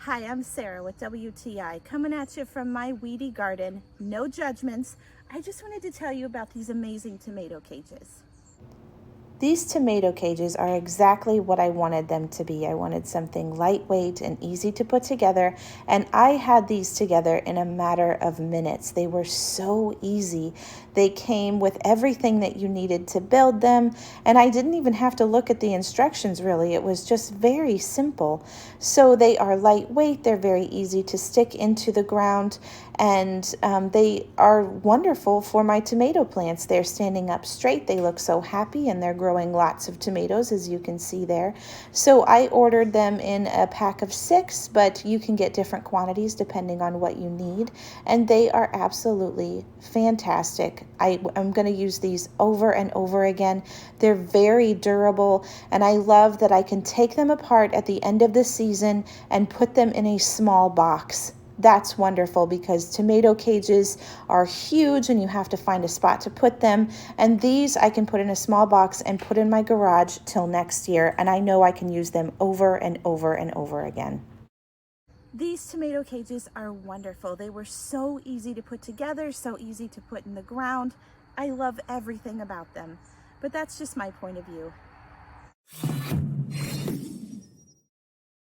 Hi, I'm Sarah with WTI, coming at you from my weedy garden. No judgments. I just wanted to tell you about these amazing tomato cages. These tomato cages are exactly what I wanted them to be. I wanted something lightweight and easy to put together, and I had these together in a matter of minutes. They were so easy. They came with everything that you needed to build them, and I didn't even have to look at the instructions really. It was just very simple. So they are lightweight, they're very easy to stick into the ground, and they are wonderful for my tomato plants. They're standing up straight, they look so happy, and they're growing lots of tomatoes, as you can see there. So I ordered them in a pack of 6, but you can get different quantities depending on what you need, and they are absolutely fantastic. I'm going to use these over and over again. They're very durable, and I love that I can take them apart at the end of the season and put them in a small box. That's wonderful because tomato cages are huge and you have to find a spot to put them. And these I can put in a small box and put in my garage till next year. And I know I can use them over and over and over again. These tomato cages are wonderful. They were so easy to put together, so easy to put in the ground. I love everything about them. But that's just my point of view.